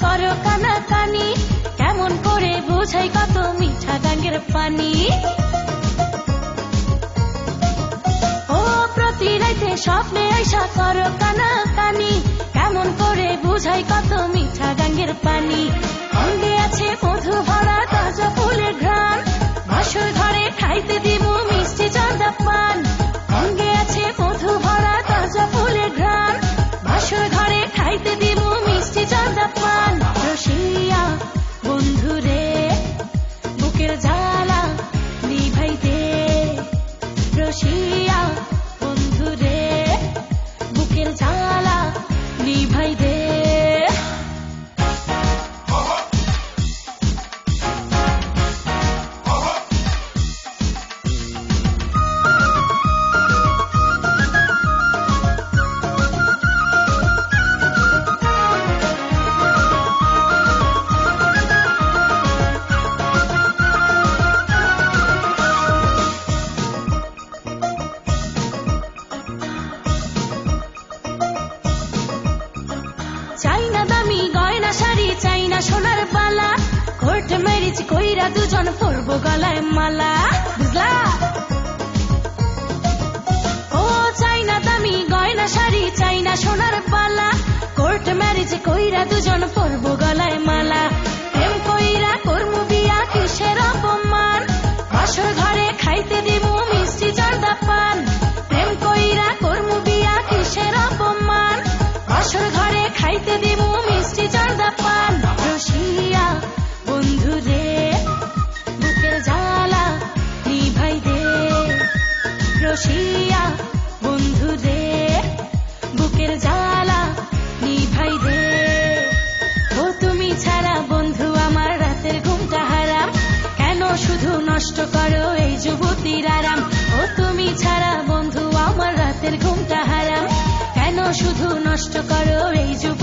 করো কানাকানি, কেমন করে বুঝাই কত মিঠা গাঙ্গের পানি। ও প্রতি রাইতে স্বপ্নে আইসা করো কানাকানি, কেমন করে বুঝাই কত মিঠা গাঙ্গের পানি। অঙ্গে আছে মধু ভরা তাজা ফুলের ঘ্রাণ, বাসর ঘরে খাইতে দিব মিষ্টি জর্দা পান। অঙ্গে আছে মধু ভরা তাজা ফুলের ঘ্রাণ, বাসর ঘরে খাইতে দিব মিষ্টি জর্দা পান। রসিয়া বন্ধু রে বুকের জ্বালা নিভাই দে, রসিয়া বন্ধু রে বুকের জ্বালা নিভাই দে। চাইনা দামি গয়না শাড়ি, চাইনা সোনার বালা, কোর্ট ম্যারেজ কইরা দুজন পরবো গলায় মালা, বুঝলা? ও চাইনা দামি গয়না শাড়ি, চাইনা সোনার বালা, কোর্ট ম্যারেজ কইরা দুজন পরবো গলায় মালা। প্রেম কইরা করমু বিয়া কিসের অপমান, বাসর ঘরে খাইতে দিব মিষ্টি জর্দা পান। প্রেম কইরা করমু বিয়া কিসের অপমান, বাসর ঘরে খাইতে দিব মিষ্টি জর্দা পান। রসিয়া বন্ধু রে বুকের জ্বালা নিভাই দে, রসিয়া বন্ধু রে বুকের জ্বালা নিভাই দে। ও তুমি ছাড়া বন্ধু আমার রাতের ঘুমটা হারাম, কেন শুধু নষ্ট করো এই যুবতীর আরাম। ও তুমি ছাড়া বন্ধু আমার রাতের ঘুমটা হারাম, কেন শুধু নষ্ট করো এই যুব